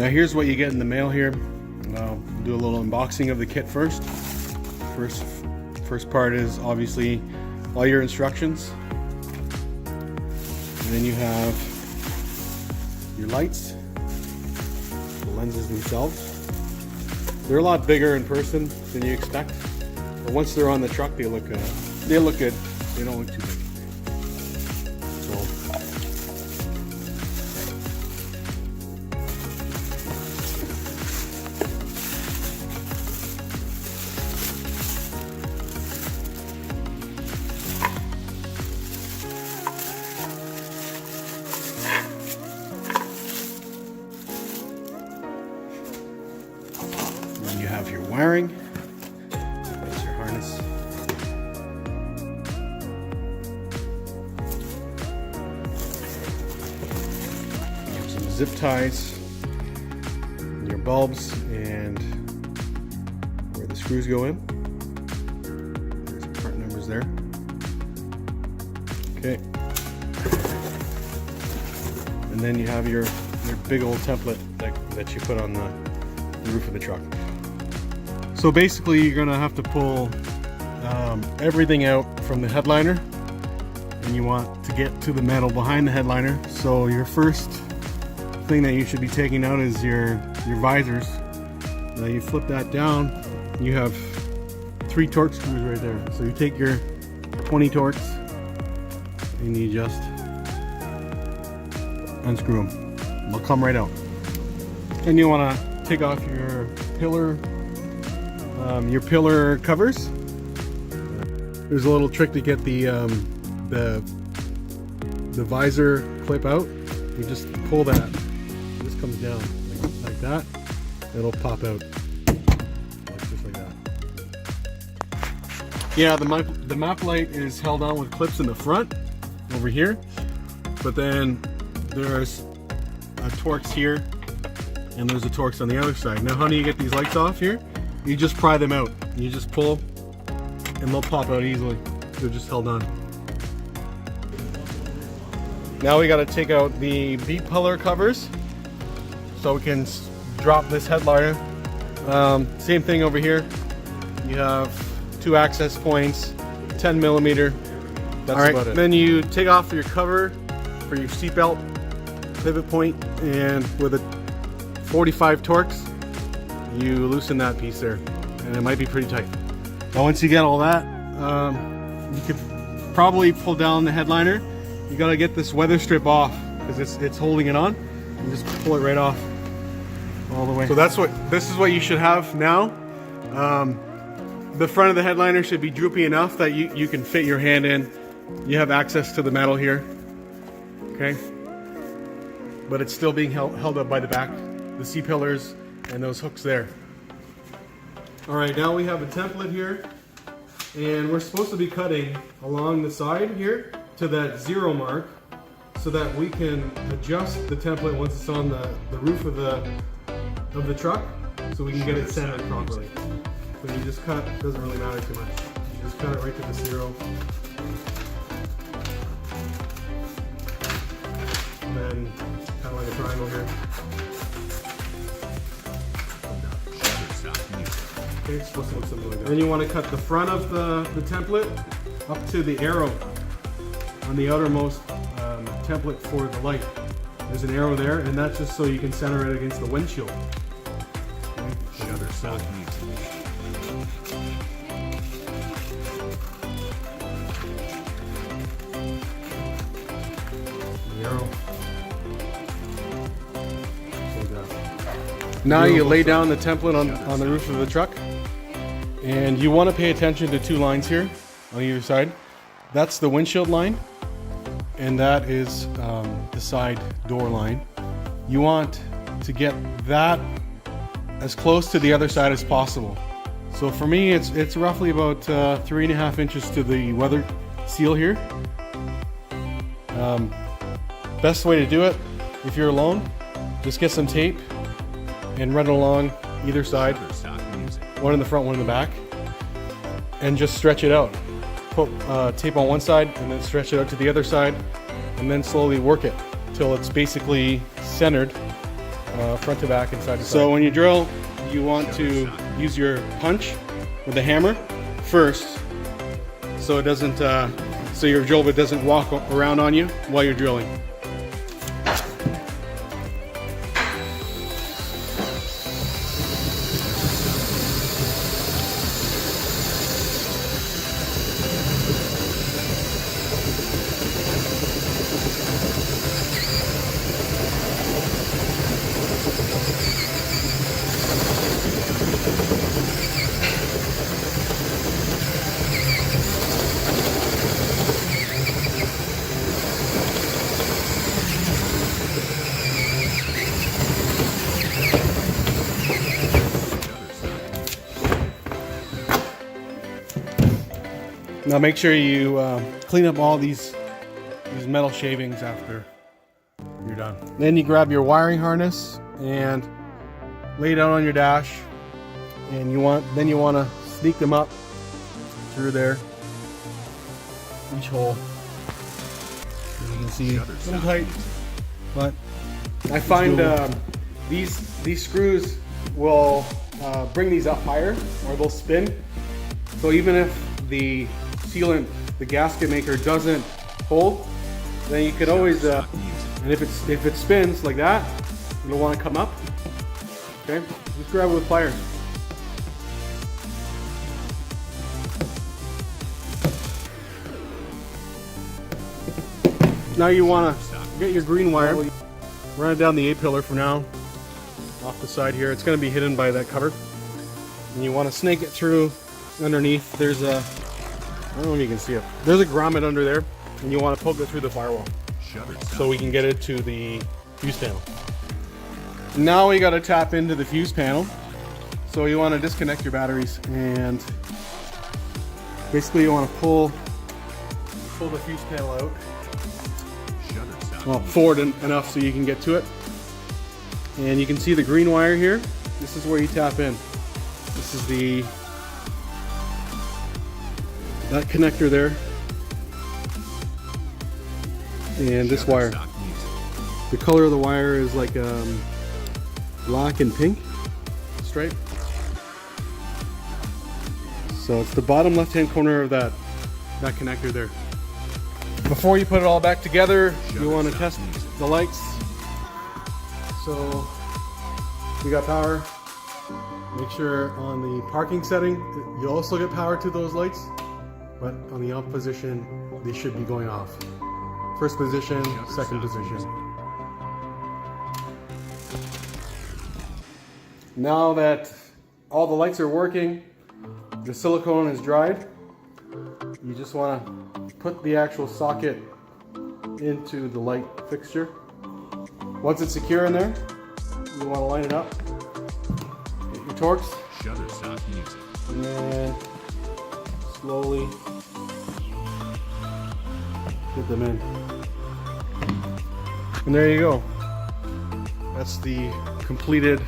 Now here's what you get in the mail here. I'll do a little unboxing of the kit first. First part is obviously all your instructions. And then you have your lights, the lenses themselves. They're a lot bigger in person than you expect, but once they're on the truck, they look good. They don't look too big. So, then you have your wiring. There's your harness. You have some zip ties, your bulbs, and where the screws go in. There's some part numbers there. Okay. And then you have your big old template that you put on the roof of the truck. So basically you're gonna have to pull everything out from the headliner, and you want to get to the metal behind the headliner. So your first thing that you should be taking out is your visors. Now you flip that down, you have 3 Torx screws right there. So you take your 20 Torx and you just unscrew them. They'll come right out. And you want to take off your pillar covers. There's a little trick to get the visor clip out. You just pull that. This comes down like that. It'll pop out just like that. Yeah, the map light is held on with clips in the front over here, but then there's a Torx here and there's a Torx on the other side. Now how do you get these lights off here? You just pry them out. You just pull and they'll pop out easily. They're just held on. Now we got to take out the beep pillar covers so we can drop this headliner. Same thing over here. You have 2 access points, 10 millimeter. That's about it. Then you take off your cover for your seatbelt pivot point, and with a 45 Torx, you loosen that piece there, and it might be pretty tight. Now once you get all that, you could probably pull down the headliner. You got to get this weather strip off because it's holding it on. You just pull it right off all the way. So this is what you should have now. The front of the headliner should be droopy enough that you can fit your hand in. You have access to the metal here, okay? But it's still being held up by the back, the C-pillars, and those hooks there. All right, now we have a template here, and we're supposed to be cutting along the side here to that 0 mark so that we can adjust the template once it's on the roof of the truck, so we can get it centered properly. So you just cut, doesn't really matter too much. You just cut it right to the 0. And then kind of like a triangle here. Okay, it's supposed to look something like that. Then you want to cut the front of the template up to the arrow on the outermost template for the light. There's an arrow there, and that's just so you can center it against the windshield. Okay. Shutterstock needs the arrow. Now you lay down the template on the roof of the truck, and you want to pay attention to 2 lines here on either side. That's the windshield line, and that is the side door line. You want to get that as close to the other side as possible. So for me, it's roughly about 3.5 inches to the weather seal here. Best way to do it, if you're alone, just get some tape and run it along either side, one in the front, one in the back, and just stretch it out. Put tape on one side and then stretch it out to the other side, and then slowly work it till it's basically centered front to back and side to side. So when you drill, you want to use your punch with the hammer first, so it doesn't, so your drill bit doesn't walk around on you while you're drilling. Now make sure you clean up all these metal shavings after you're done. Then you grab your wiring harness and lay it out on your dash, and you want to sneak them up through there, each hole. As you can see, a little tight, but I find these screws will bring these up higher, or they'll spin. So even if the sealant, the gasket maker, doesn't hold, then you could always, and if it spins like that, you'll want to come up. Okay, just grab it with pliers. Now you want to get your green wire, run it down the A-pillar for now, off the side here. It's going to be hidden by that cover, and you want to snake it through underneath. There's a, I don't know if you can see it, there's a grommet under there, and you want to poke it through the firewall so we can get it to the fuse panel. Now we got to tap into the fuse panel, so you want to disconnect your batteries, and basically you want to pull the fuse panel out, well, forward enough so you can get to it. And you can see the green wire here. This is where you tap in. This is that connector there, and this wire. The color of the wire is like black and pink stripe. So it's the bottom left-hand corner of that connector there. Before you put it all back together, you want to test the lights. So we got power. Make sure on the parking setting you also get power to those lights, but on the off position they should be going off. First position, second position. Now that all the lights are working, the silicone is dried, you just want to put the actual socket into the light fixture. Once it's secure in there, you want to line it up, get your Torx, and then slowly get them in. And there you go. That's the completed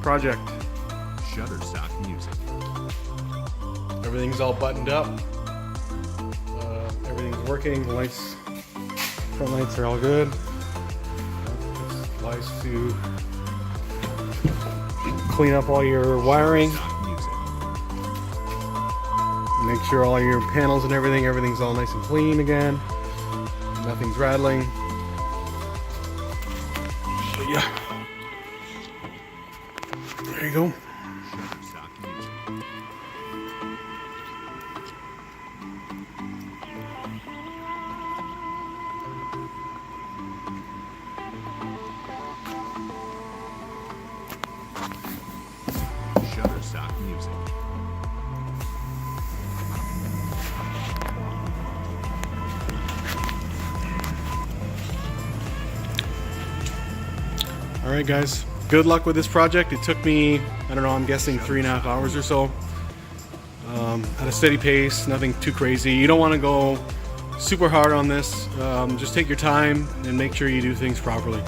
project. Shutterstock music. Everything's all buttoned up. Everything's working. The lights, front lights are all good. Nice to clean up all your wiring. Make sure all your panels and everything's all nice and clean again. Nothing's rattling. So yeah. There you go. Shutterstock music. All right, guys. Good luck with this project. It took me, I don't know, I'm guessing 3.5 hours or so. At a steady pace, nothing too crazy. You don't want to go super hard on this. Just take your time and make sure you do things properly.